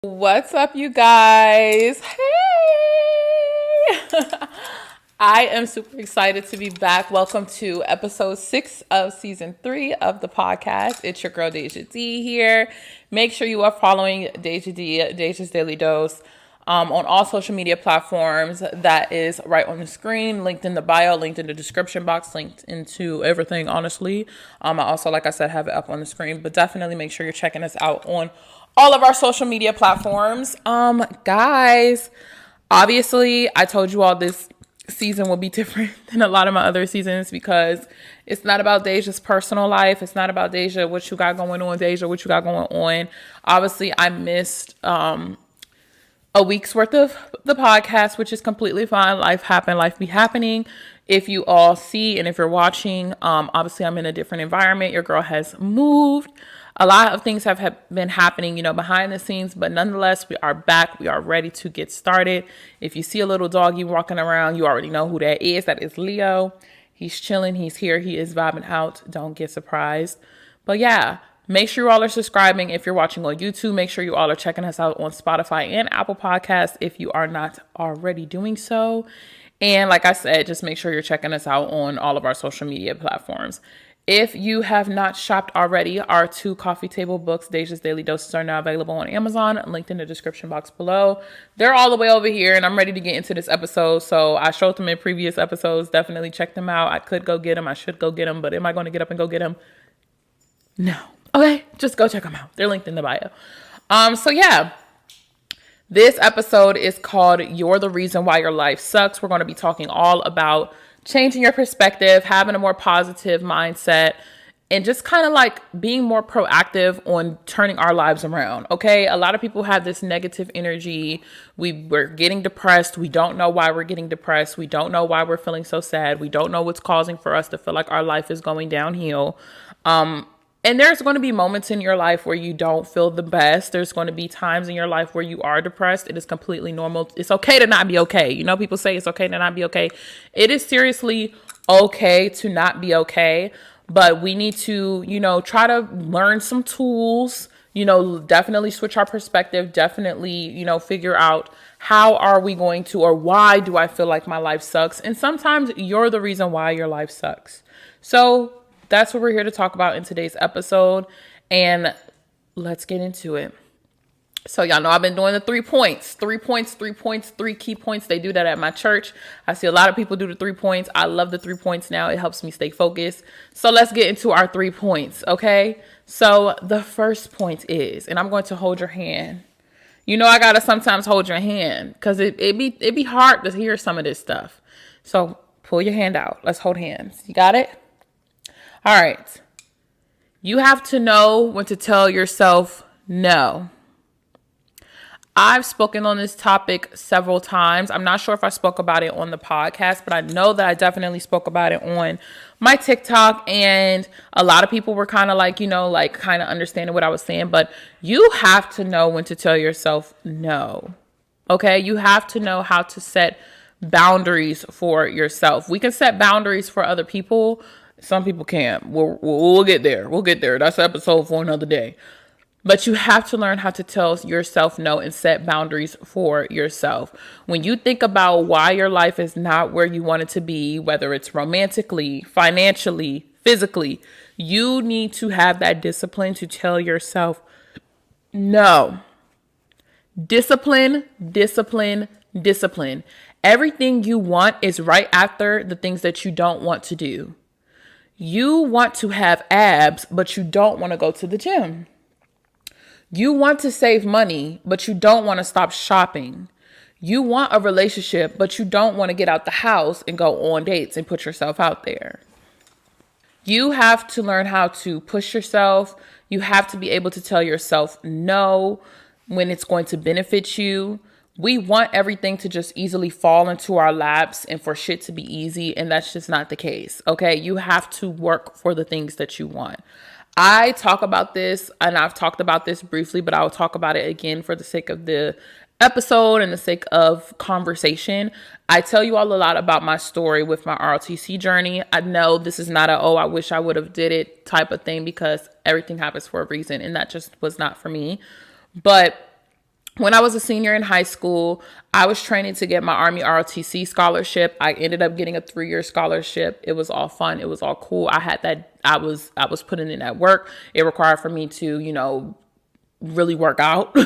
What's up, you guys? Hey! I am super excited to be back. Welcome to episode 6 of season 3 of the podcast. It's your girl Deja D here. Make sure you are following Deja D, Deja's Daily Dose, on all social media platforms. That is right on the screen, linked in the bio, linked in the description box, linked into everything, honestly. I also, like I said, have it up on the screen, but definitely make sure you're checking us out on all of our social media platforms. Guys, obviously I told you all this season will be different than a lot of my other seasons because it's not about Deja's personal life. It's not about Deja, what you got going on, Deja, what you got going on. Obviously, I missed a week's worth of the podcast, which is completely fine. Life happened, life be happening. If you all see and if you're watching, obviously I'm in a different environment. Your girl has moved. A lot of things have been happening, behind the scenes, but nonetheless, we are back. We are ready to get started. If you see a little doggy walking around, you already know who that is. That is Leo. He's chilling. He's here. He is vibing out. Don't get surprised. But yeah, make sure you all are subscribing if you're watching on YouTube. Make sure you all are checking us out on Spotify and Apple Podcasts if you are not already doing so. And like I said, just make sure you're checking us out on all of our social media platforms. If you have not shopped already, our 2 coffee table books, Deja's Daily Doses, are now available on Amazon, linked in the description box below. They're all the way over here, and I'm ready to get into this episode. So I showed them in previous episodes. Definitely check them out. I could go get them. I should go get them. But am I going to get up and go get them? No. Okay, just go check them out. They're linked in the bio. So yeah. This episode is called You're the Reason Why Your Life Sucks. We're going to be talking all about changing your perspective, having a more positive mindset, and just kind of like being more proactive on turning our lives around. Okay. A lot of people have this negative energy. We're getting depressed. We don't know why we're getting depressed. We don't know why we're feeling so sad. We don't know what's causing for us to feel like our life is going downhill. And there's going to be moments in your life where you don't feel the best. There's going to be times in your life where you are depressed. It is completely normal. It's okay to not be okay. People say it's okay to not be okay. It is seriously okay to not be okay. But we need to, try to learn some tools, definitely switch our perspective, definitely, figure out how are we going to, or why do I feel like my life sucks? And sometimes you're the reason why your life sucks. So that's what we're here to talk about in today's episode, and let's get into it. So y'all know I've been doing the 3 points, 3 key points. They do that at my church. I see a lot of people do the 3 points. I love the 3 points now. It helps me stay focused. So let's get into our 3 points, okay? So the first point is, and I'm going to hold your hand. I gotta sometimes hold your hand because it be hard to hear some of this stuff. So pull your hand out. Let's hold hands. You got it? All right. You have to know when to tell yourself no. I've spoken on this topic several times. I'm not sure if I spoke about it on the podcast, but I know that I definitely spoke about it on my TikTok, and a lot of people were kind of like, kind of understanding what I was saying, but you have to know when to tell yourself no. Okay? You have to know how to set boundaries for yourself. We can set boundaries for other people. Some people can't. We'll get there. We'll get there. That's an episode for another day. But you have to learn how to tell yourself no and set boundaries for yourself. When you think about why your life is not where you want it to be, whether it's romantically, financially, physically, you need to have that discipline to tell yourself no. Discipline, discipline, discipline. Everything you want is right after the things that you don't want to do. You want to have abs, but you don't want to go to the gym. You want to save money, but you don't want to stop shopping. You want a relationship, but you don't want to get out the house and go on dates and put yourself out there. You have to learn how to push yourself. You have to be able to tell yourself no when it's going to benefit you. We want everything to just easily fall into our laps and for shit to be easy, and that's just not the case, okay? You have to work for the things that you want. I talk about this, and I've talked about this briefly, but I'll talk about it again for the sake of the episode and the sake of conversation. I tell you all a lot about my story with my ROTC journey. I know this is not I wish I would have did it type of thing, because everything happens for a reason, and that just was not for me. But When I was a senior in high school, I was training to get my Army ROTC scholarship. I ended up getting a 3-year scholarship. It was all fun. It was all cool. I was putting in that work. It required for me to, really work out,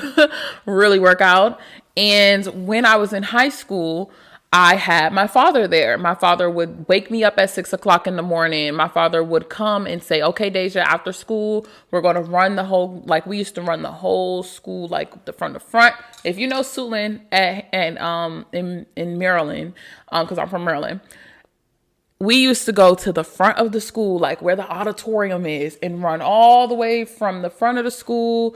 really work out. And when I was in high school, I had my father there. My father would wake me up at 6 o'clock in the morning. My father would come and say, okay, Deja, after school, we're going to run the whole, like we used to run the whole school, like from the front. If you know Suitland in Maryland, because I'm from Maryland, we used to go to the front of the school, like where the auditorium is, and run all the way from the front of the school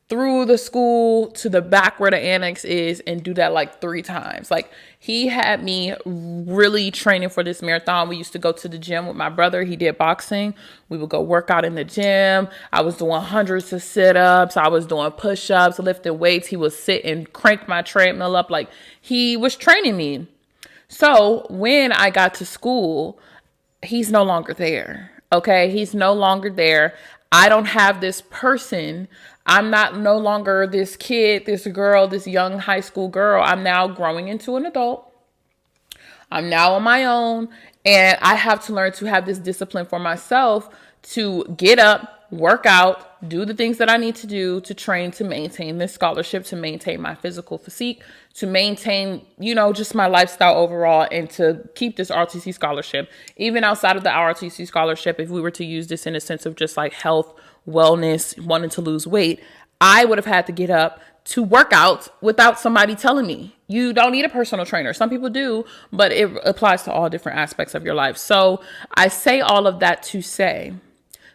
through the school to the back where the annex is, and do that like 3 times. Like, he had me really training for this marathon. We used to go to the gym with my brother. He did boxing. We would go work out in the gym. I was doing hundreds of sit-ups. I was doing push-ups, lifting weights. He would sit and crank my treadmill up. Like, he was training me. So when I got to school, he's no longer there. Okay. He's no longer there. I don't have this person. I'm not no longer this kid, this girl, this young high school girl. I'm now growing into an adult. I'm now on my own, and I have to learn to have this discipline for myself to get up, work out, do the things that I need to do to train to maintain this scholarship, to maintain my physical physique, to maintain, just my lifestyle overall, and to keep this ROTC scholarship. Even outside of the ROTC scholarship, if we were to use this in a sense of just like health, wellness, wanting to lose weight, I would have had to get up to work out without somebody telling me. You don't need a personal trainer. Some people do, but it applies to all different aspects of your life. So I say all of that to say,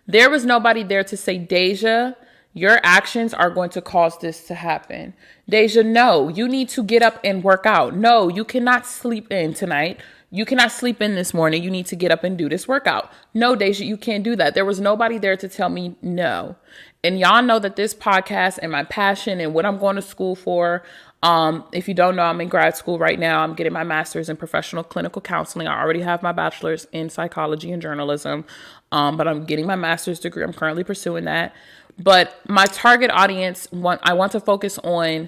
there was nobody there to say, Deja, your actions are going to cause this to happen. Deja, no, you need to get up and work out. No, you cannot sleep in tonight. You cannot sleep in this morning. You need to get up and do this workout. No, Deja, you can't do that. There was nobody there to tell me no. And y'all know that this podcast and my passion and what I'm going to school for, if you don't know, I'm in grad school right now. I'm getting my master's in professional clinical counseling. I already have my bachelor's in psychology and journalism, but I'm getting my master's degree. I'm currently pursuing that. But my target audience, I want to focus on,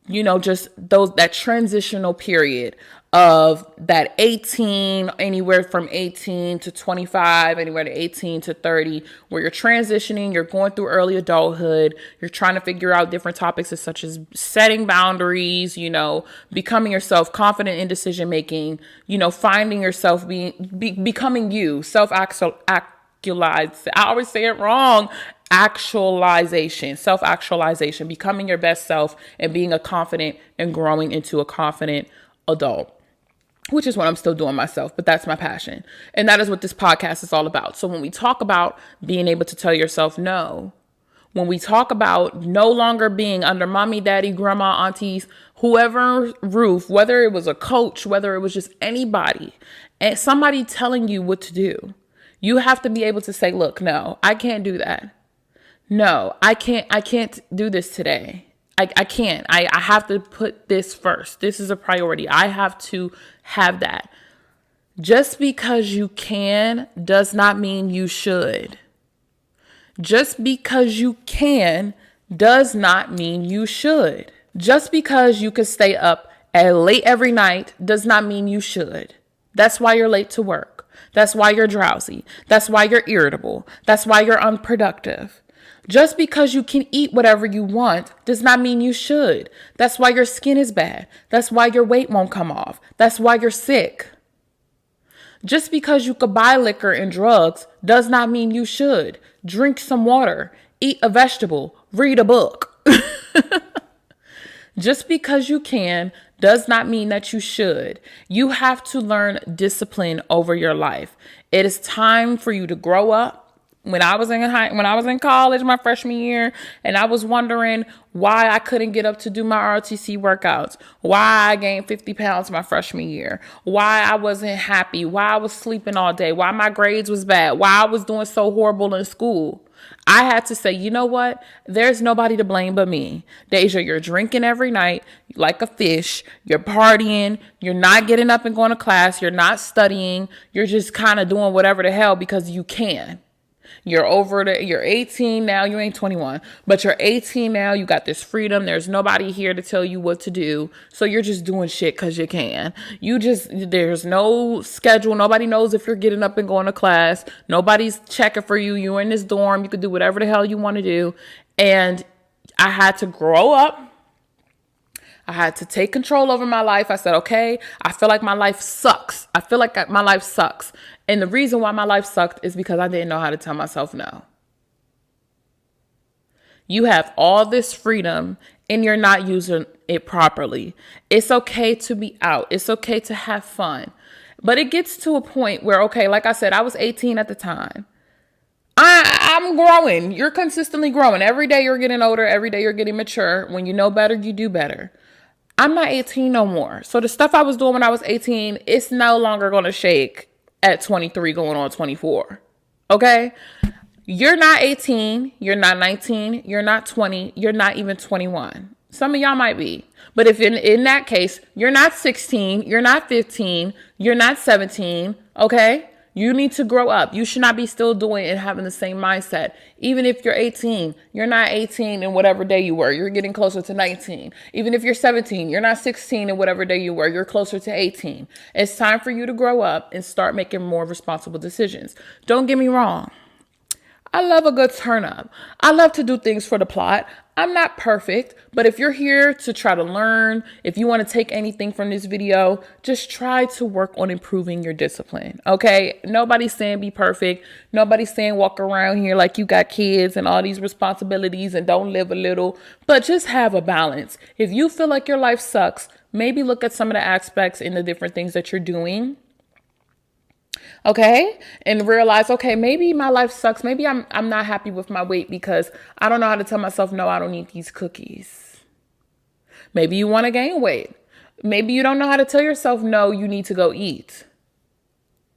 just that transitional period of that 18, anywhere from 18 to 25, anywhere to 18 to 30, where you're transitioning, you're going through early adulthood, you're trying to figure out different topics such as setting boundaries, becoming yourself, confident in decision making, finding yourself, becoming you, self-actualize. I always say it wrong. Self-actualization, becoming your best self and being a confident and growing into a confident adult, which is what I'm still doing myself, but that's my passion. And that is what this podcast is all about. So when we talk about being able to tell yourself no, when we talk about no longer being under mommy, daddy, grandma, aunties, whoever roof, whether it was a coach, whether it was just anybody, and somebody telling you what to do, you have to be able to say, look, no, I can't do that. No, I can't do this today. I can't. I have to put this first. This is a priority. I have to have that. Just because you can does not mean you should. Just because you can does not mean you should. Just because you can stay up late every night does not mean you should. That's why you're late to work. That's why you're drowsy. That's why you're irritable. That's why you're unproductive. Just because you can eat whatever you want does not mean you should. That's why your skin is bad. That's why your weight won't come off. That's why you're sick. Just because you could buy liquor and drugs does not mean you should. Drink some water, eat a vegetable, read a book. Just because you can does not mean that you should. You have to learn discipline over your life. It is time for you to grow up. When I was in college, my freshman year, and I was wondering why I couldn't get up to do my ROTC workouts, why I gained 50 pounds my freshman year, why I wasn't happy, why I was sleeping all day, why my grades was bad, why I was doing so horrible in school. I had to say, you know what? There's nobody to blame but me. Deja, you're drinking every night like a fish. You're partying. You're not getting up and going to class. You're not studying. You're just kind of doing whatever the hell because you can. You're 18 now. You ain't 21, but you're 18 now. You got this freedom. There's nobody here to tell you what to do. So you're just doing shit because you can. There's no schedule. Nobody knows if you're getting up and going to class. Nobody's checking for you. You're in this dorm. You could do whatever the hell you want to do. And I had to grow up. I had to take control over my life. I said, okay, I feel like my life sucks. And the reason why my life sucked is because I didn't know how to tell myself no. You have all this freedom and you're not using it properly. It's okay to be out. It's okay to have fun. But it gets to a point where, okay, like I said, I was 18 at the time. I'm growing. You're consistently growing. Every day you're getting older. Every day you're getting mature. When you know better, you do better. I'm not 18 no more. So the stuff I was doing when I was 18, it's no longer going to shake at 23 going on 24. Okay? You're not 18. You're not 19. You're not 20. You're not even 21. Some of y'all might be. But if in that case, you're not 16. You're not 15. You're not 17. Okay? You need to grow up. You should not be still doing and having the same mindset. Even if you're 18, you're not 18 in whatever day you were. You're getting closer to 19. Even if you're 17, you're not 16 in whatever day you were. You're closer to 18. It's time for you to grow up and start making more responsible decisions. Don't get me wrong. I love a good turn up. I love to do things for the plot. I'm not perfect, but if you're here to try to learn, if you want to take anything from this video, just try to work on improving your discipline, okay? Nobody's saying be perfect. Nobody's saying walk around here like you got kids and all these responsibilities and don't live a little, but just have a balance. If you feel like your life sucks, maybe look at some of the aspects in the different things that you're doing. Okay. And realize, okay, maybe my life sucks. Maybe I'm not happy with my weight because I don't know how to tell myself, no, I don't need these cookies. Maybe you want to gain weight. Maybe you don't know how to tell yourself, no, you need to go eat.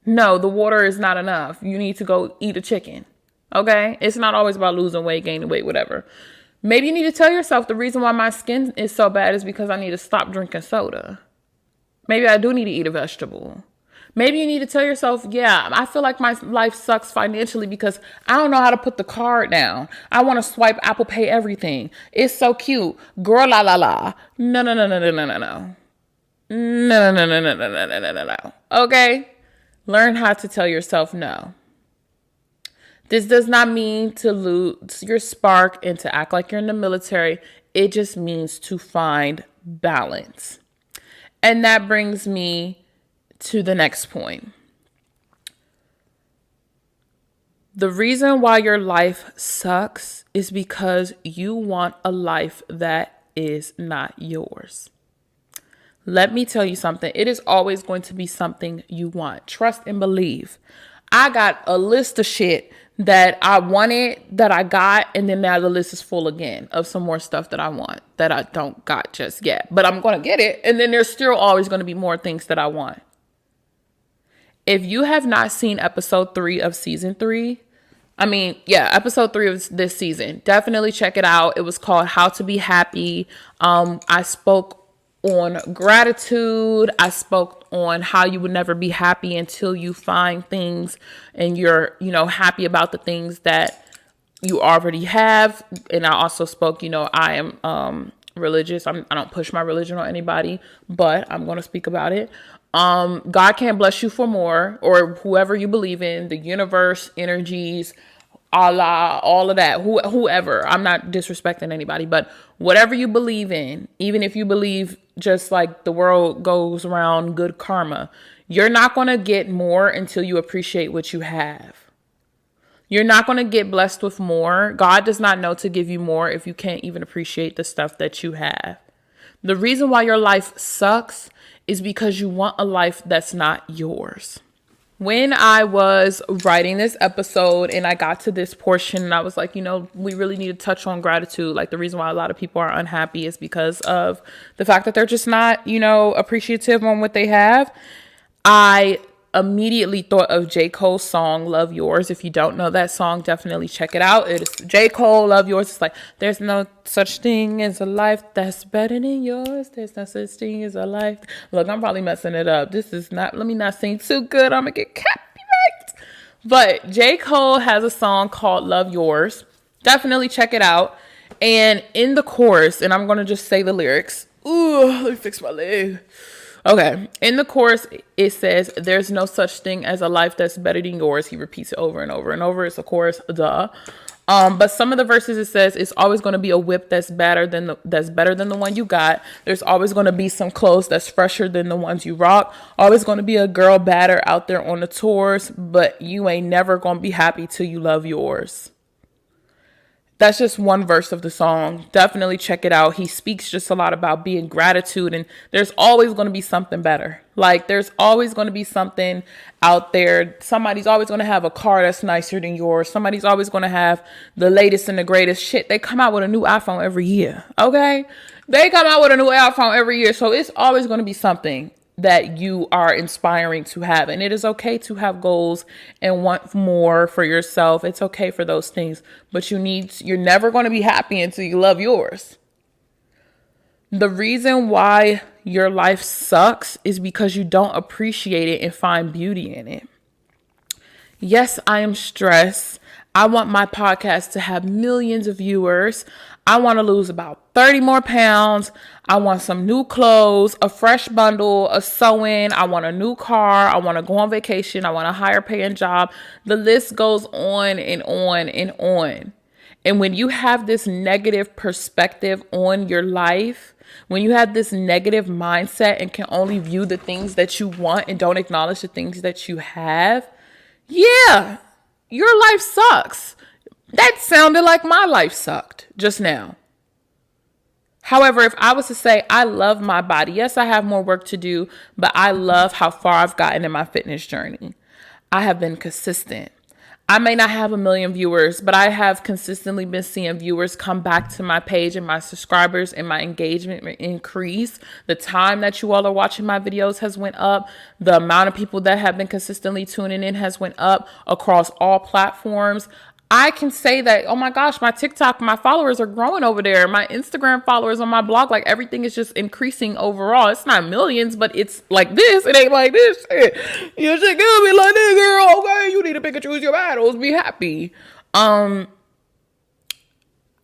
No, the water is not enough. You need to go eat a chicken. Okay. It's not always about losing weight, gaining weight, whatever. Maybe you need to tell yourself the reason why my skin is so bad is because I need to stop drinking soda. Maybe I do need to eat a vegetable. Maybe you need to tell yourself, yeah, I feel like my life sucks financially because I don't know how to put the card down. I want to swipe Apple Pay everything. It's so cute. Girl, la, la, la. No, no, no, no, no, no, no, no. No, no, no, no, no, no, no, no, no, no. Okay? Learn how to tell yourself no. This does not mean to lose your spark and to act like you're in the military. It just means to find balance. And that brings me to the next point. The reason why your life sucks is because you want a life that is not yours. Let me tell you something. It is always going to be something you want. Trust and believe. I got a list of shit that I wanted, that I got, and then now the list is full again of some more stuff that I want that I don't got just yet. But I'm going to get it. And then there's still always going to be more things that I want. If you have not seen episode 3 of season 3, episode 3 of this season, definitely check it out. It was called How to Be Happy. I spoke on gratitude. I spoke on how you would never be happy until you find things and you're, happy about the things that you already have. And I also spoke, I am religious. I don't push my religion on anybody, but I'm going to speak about it. God can bless you for more, or whoever you believe in, the universe, energies, Allah, all of that, whoever. I'm not disrespecting anybody, but whatever you believe in, even if you believe just like the world goes around good karma, you're not going to get more until you appreciate what you have. You're not going to get blessed with more. God does not know to give you more if you can't even appreciate the stuff that you have. The reason why your life sucks is because you want a life that's not yours. When I was writing this episode and I got to this portion and I was like, we really need to touch on gratitude. Like the reason why a lot of people are unhappy is because of the fact that they're just not, appreciative on what they have. I immediately thought of J. Cole's song, Love Yours. If you don't know that song, definitely check it out. It's J. Cole, Love Yours. It's like, there's no such thing as a life that's better than yours. There's no such thing as a life. Look, I'm probably messing it up. Let me not sing too good. I'm going to get copyright. But J. Cole has a song called Love Yours. Definitely check it out. And in the chorus, and I'm going to just say the lyrics. Ooh, let me fix my leg. Okay. In the chorus, it says, there's no such thing as a life that's better than yours. He repeats it over and over and over. It's a chorus, duh. But some of the verses, it says, it's always going to be a whip that's better than the one you got. There's always going to be some clothes that's fresher than the ones you rock. Always going to be a girl badder out there on the tours, but you ain't never going to be happy till you love yours. That's just one verse of the song. Definitely check it out. He speaks just a lot about being gratitude, and there's always going to be something better. Like, there's always going to be something out there. Somebody's always going to have a car that's nicer than yours. Somebody's always going to have the latest and the greatest shit. They come out with a new iPhone every year. Okay? They come out with a new iPhone every year. So it's always going to be something that you are inspiring to have. And it is okay to have goals and want more for yourself. It's okay for those things, but you're never going to be happy until you love yours. The reason why your life sucks is because you don't appreciate it and find beauty in it. Yes, I am stressed. I want my podcast to have millions of viewers. I want to lose about 30 more pounds. I want some new clothes, a fresh bundle, a sew-in. I want a new car. I want to go on vacation. I want a higher paying job. The list goes on and on and on. And when you have this negative perspective on your life, when you have this negative mindset and can only view the things that you want and don't acknowledge the things that you have, yeah, your life sucks. That sounded like my life sucked just now. However, if I was to say, I love my body, yes, I have more work to do, but I love how far I've gotten in my fitness journey. I have been consistent. I may not have 1 million viewers, but I have consistently been seeing viewers come back to my page and my subscribers and my engagement increase. The time that you all are watching my videos has went up. The amount of people that have been consistently tuning in has went up across all platforms. I can say that, oh my gosh, my TikTok, my followers are growing over there. My Instagram followers on my blog, like everything is just increasing overall. It's not millions, but it's like this. It ain't like this. Shit. You should give me like this, girl. Okay, you need to pick and choose your battles. Be happy.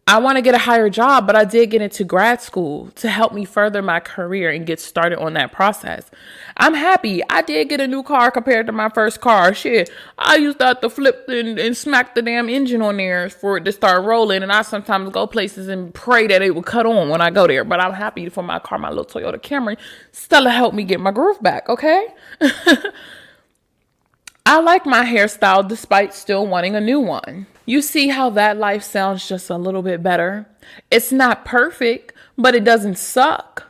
I want to get a higher job, but I did get into grad school to help me further my career and get started on that process. I'm happy. I did get a new car compared to my first car. Shit, I used to have to flip and smack the damn engine on there for it to start rolling. And I sometimes go places and pray that it will cut on when I go there. But I'm happy for my car, my little Toyota Camry. Stella helped me get my groove back, okay? I like my hairstyle despite still wanting a new one. You see how that life sounds just a little bit better? It's not perfect, but it doesn't suck.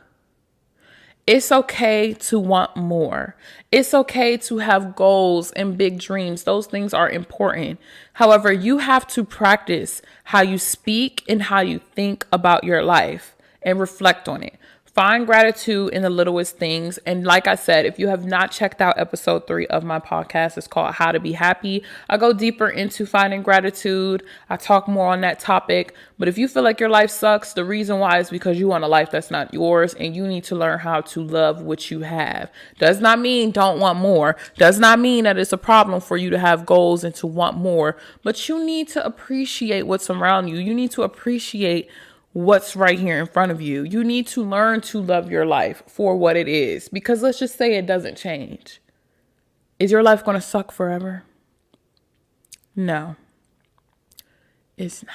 It's okay to want more. It's okay to have goals and big dreams. Those things are important. However, you have to practice how you speak and how you think about your life and reflect on it. Find gratitude in the littlest things. And like I said, if you have not checked out episode 3 of my podcast, it's called How to Be Happy. I go deeper into finding gratitude. I talk more on that topic. But if you feel like your life sucks, the reason why is because you want a life that's not yours and you need to learn how to love what you have. Does not mean don't want more. Does not mean that it's a problem for you to have goals and to want more. But you need to appreciate what's around you. You need to appreciate what's right here in front of you. You need to learn to love your life for what it is, because let's just say it doesn't change. Is your life going to suck forever? No, it's not.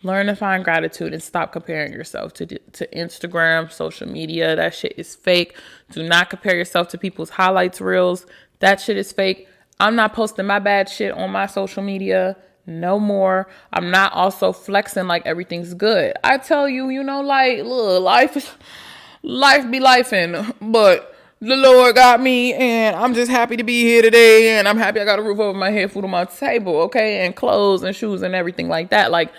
Learn to find gratitude and stop comparing yourself to Instagram, social media. That shit is fake. Do not compare yourself to people's highlights reels. That shit is fake. I'm not posting my bad shit on my social media. No more. I'm not also flexing like everything's good. I tell you, like, look, life be lifing, but the Lord got me, and I'm just happy to be here today, and I'm happy I got a roof over my head, food on my table, okay, and clothes and shoes and everything like that. Like,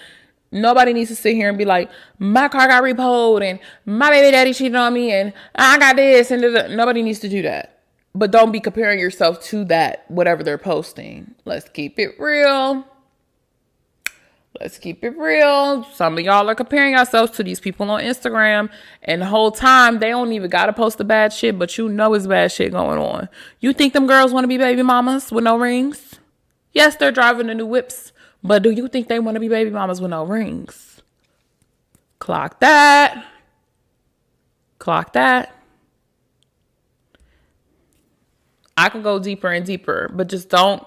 nobody needs to sit here and be like, my car got repoed, and my baby daddy cheated on me, and I got this, and nobody needs to do that. But don't be comparing yourself to that, whatever they're posting. Let's keep it real. Let's keep it real. Some of y'all are comparing yourselves to these people on Instagram, and the whole time they don't even gotta post the bad shit, but you know it's bad shit going on. You think them girls want to be baby mamas with no rings? Yes, they're driving the new whips, but do you think they want to be baby mamas with no rings? Clock that. Clock that. I could go deeper and deeper, but just don't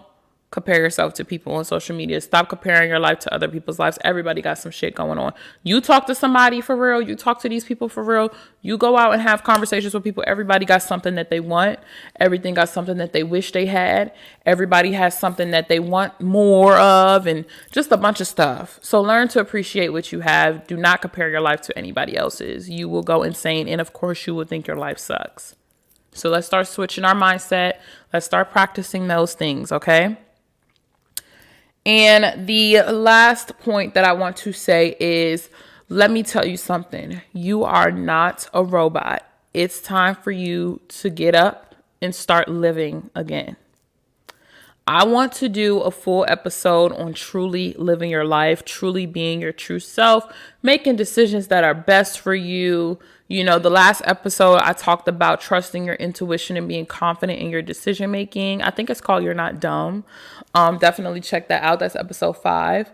compare yourself to people on social media. Stop comparing your life to other people's lives. Everybody got some shit going on. You talk to somebody for real. You talk to these people for real. You go out and have conversations with people. Everybody got something that they want. Everything got something that they wish they had. Everybody has something that they want more of, and just a bunch of stuff. So learn to appreciate what you have. Do not compare your life to anybody else's. You will go insane. And of course, you will think your life sucks. So let's start switching our mindset. Let's start practicing those things, okay? And the last point that I want to say is, let me tell you something. You are not a robot. It's time for you to get up and start living again. I want to do a full episode on truly living your life, truly being your true self, making decisions that are best for you. You know, the last episode I talked about trusting your intuition and being confident in your decision making. I think it's called You're Not Dumb. Definitely check that out. That's episode 5.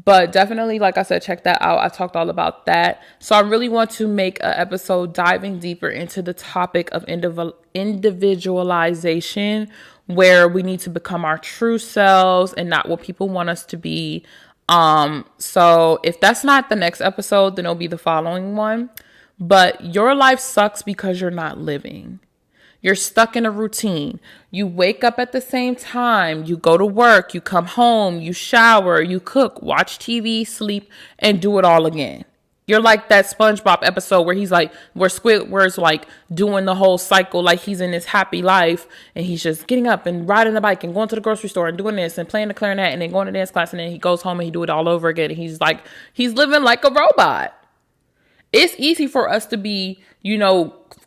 But definitely, like I said, check that out. I talked all about that. So I really want to make an episode diving deeper into the topic of individualization, where we need to become our true selves and not what people want us to be. So if that's not the next episode, then it'll be the following one. But your life sucks because you're not living. You're stuck in a routine. You wake up at the same time. You go to work. You come home. You shower. You cook, watch TV, sleep, and do it all again. You're like that SpongeBob episode where he's like, where Squidward's like doing the whole cycle, like he's in this happy life, and he's just getting up and riding the bike and going to the grocery store and doing this and playing the clarinet and then going to dance class, and then he goes home and he do it all over again. And he's like, he's living like a robot. It's easy for us to be,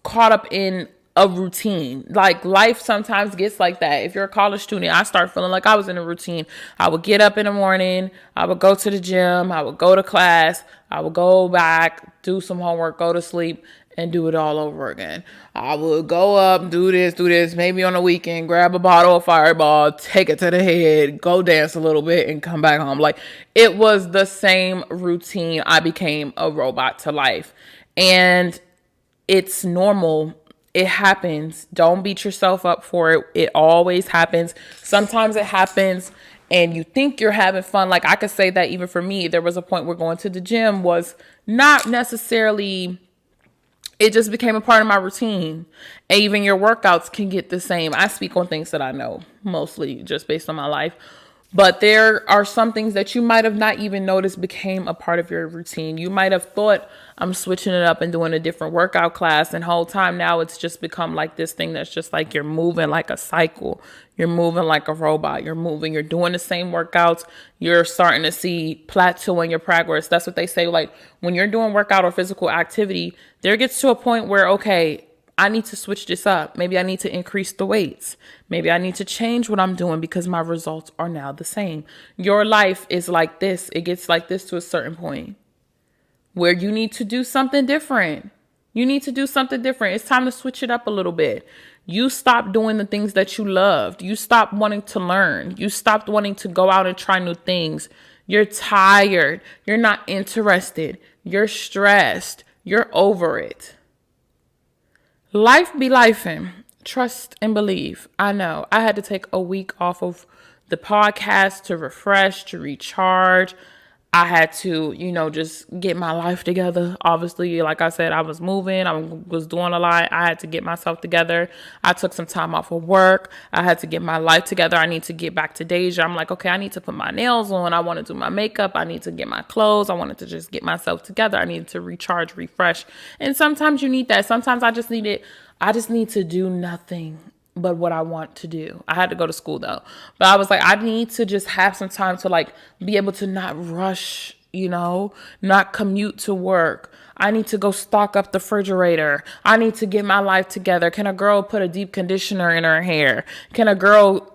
caught up in a routine. Like life sometimes gets like that. If you're a college student, I start feeling like I was in a routine. I would get up in the morning. I would go to the gym. I would go to class. I would go back, do some homework, go to sleep, and do it all over again. I would go up, do this, maybe on the weekend, grab a bottle of Fireball, take it to the head, go dance a little bit, and come back home. Like, it was the same routine. I became a robot to life. And it's normal. It happens. Don't beat yourself up for it. It always happens. Sometimes it happens and you think you're having fun. Like, I could say that even for me, there was a point where going to the gym was not necessarily, it just became a part of my routine. And even your workouts can get the same. I speak on things that I know, mostly just based on my life. But there are some things that you might have not even noticed became a part of your routine. You might have thought, I'm switching it up and doing a different workout class. And whole time now it's just become like this thing that's just like you're moving like a cycle. You're moving like a robot. You're moving. You're doing the same workouts. You're starting to see plateau in your progress. That's what they say. Like when you're doing workout or physical activity, there gets to a point where, okay, I need to switch this up. Maybe I need to increase the weights. Maybe I need to change what I'm doing because my results are now the same. Your life is like this. It gets like this to a certain point where you need to do something different. You need to do something different. It's time to switch it up a little bit. You stop doing the things that you loved. You stop wanting to learn. You stopped wanting to go out and try new things. You're tired. You're not interested. You're stressed. You're over it. Life be lifing. Trust and believe. I know. I had to take a week off of the podcast to refresh, to recharge. I had to, just get my life together. Obviously, like I said, I was moving. I was doing a lot. I had to get myself together. I took some time off of work. I had to get my life together. I need to get back to Deja. I'm like, okay, I need to put my nails on. I want to do my makeup. I need to get my clothes. I wanted to just get myself together. I need to recharge, refresh. And sometimes you need that. Sometimes I just need it. I just need to do nothing but what I want to do. I had to go to school though. But I was like, I need to just have some time to like be able to not rush, not commute to work. I need to go stock up the refrigerator. I need to get my life together. Can a girl put a deep conditioner in her hair? Can a girl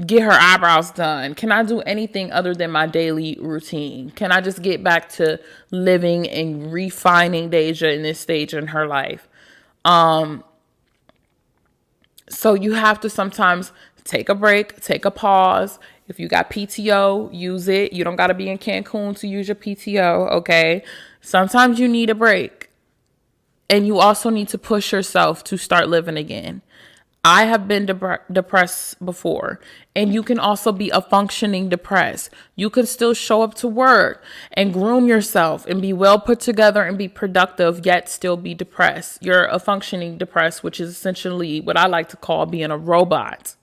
get her eyebrows done? Can I do anything other than my daily routine? Can I just get back to living and refining Deja in this stage in her life? So you have to sometimes take a break, take a pause. If you got PTO, use it. You don't got to be in Cancun to use your PTO, okay? Sometimes you need a break. And you also need to push yourself to start living again. I have been depressed before, and you can also be a functioning depressed. You can still show up to work and groom yourself and be well put together and be productive, yet still be depressed. You're a functioning depressed, which is essentially what I like to call being a robot.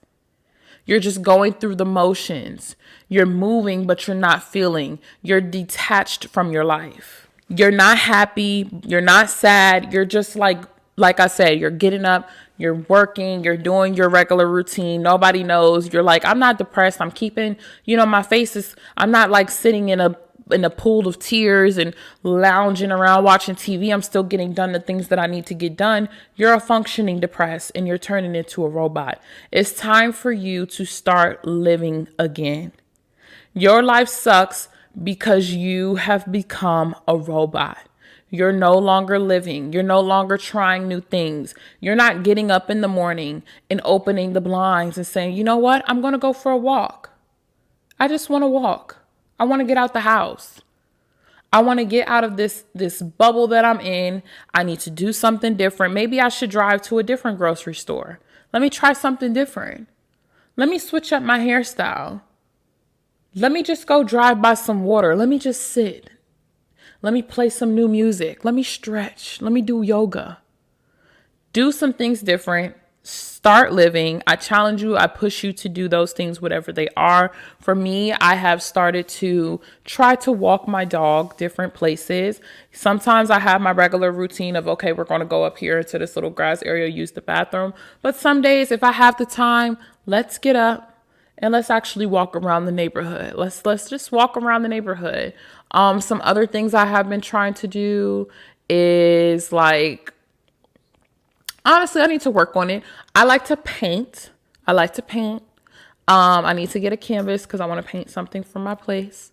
You're just going through the motions. You're moving, but you're not feeling. You're detached from your life. You're not happy. You're not sad. You're just like I said, you're getting up, you're working, you're doing your regular routine. Nobody knows. You're like, I'm not depressed. I'm keeping, my face is, I'm not like sitting in a pool of tears and lounging around watching TV. I'm still getting done the things that I need to get done. You're a functioning depressed and you're turning into a robot. It's time for you to start living again. Your life sucks because you have become a robot. You're no longer living. You're no longer trying new things. You're not getting up in the morning and opening the blinds and saying, you know what? I'm going to go for a walk. I just want to walk. I want to get out the house. I want to get out of this bubble that I'm in. I need to do something different. Maybe I should drive to a different grocery store. Let me try something different. Let me switch up my hairstyle. Let me just go drive by some water. Let me just sit. Let me play some new music. Let me stretch. Let me do yoga. Do some things different. Start living. I challenge you. I push you to do those things, whatever they are. For me, I have started to try to walk my dog different places. Sometimes I have my regular routine of, okay, we're going to go up here to this little grass area, use the bathroom. But some days, if I have the time, let's get up and let's actually walk around the neighborhood. Let's just walk around the neighborhood. Some other things I have been trying to do is like, honestly, I need to work on it. I like to paint. I need to get a canvas because I want to paint something for my place.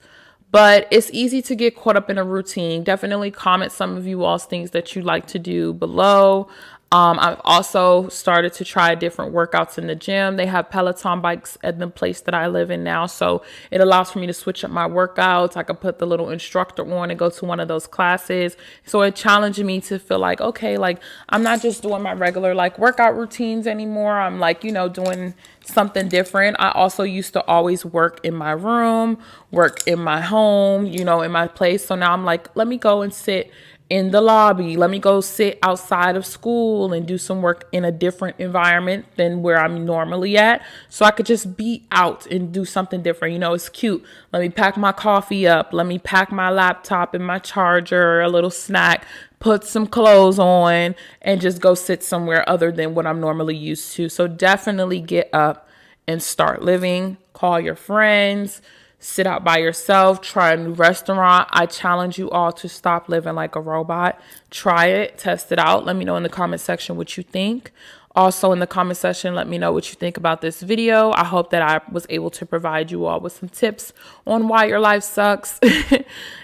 But it's easy to get caught up in a routine. Definitely comment some of you all's things that you like to do below. I've also started to try different workouts in the gym. They have Peloton bikes at the place that I live in now. So it allows for me to switch up my workouts. I could put the little instructor on and go to one of those classes. So it challenged me to feel like, okay, like I'm not just doing my regular like workout routines anymore. I'm like, doing something different. I also used to always work in my room, work in my home, in my place. So now I'm like, let me go and sit in the lobby. Let me go sit outside of school and do some work in a different environment than where I'm normally at. So I could just be out and do something different. It's cute. Let me pack my coffee up. Let me pack my laptop and my charger, a little snack, put some clothes on and just go sit somewhere other than what I'm normally used to. So definitely get up and start living. Call your friends. Sit out by yourself, try a new restaurant. I challenge you all to stop living like a robot. Try it, test it out. Let me know in the comment section what you think. Also in the comment section, let me know what you think about this video. I hope that I was able to provide you all with some tips on why your life sucks.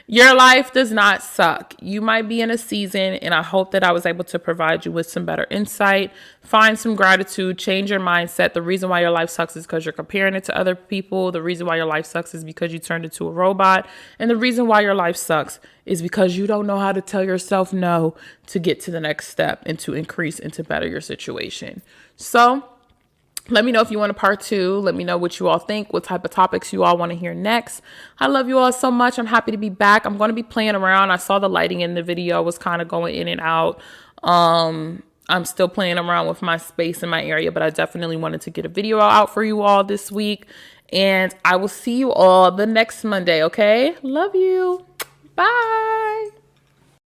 Your life does not suck. You might be in a season, and I hope that I was able to provide you with some better insight. Find some gratitude, change your mindset. The reason why your life sucks is because you're comparing it to other people. The reason why your life sucks is because you turned into a robot. And the reason why your life sucks is because you don't know how to tell yourself no to get to the next step and to increase and to better your situation. So let me know if you want a part 2. Let me know what you all think, what type of topics you all want to hear next. I love you all so much. I'm happy to be back. I'm going to be playing around. I saw the lighting in the video was kind of going in and out. I'm still playing around with my space in my area, but I definitely wanted to get a video out for you all this week. And I will see you all the next Monday, okay? Love you. Bye.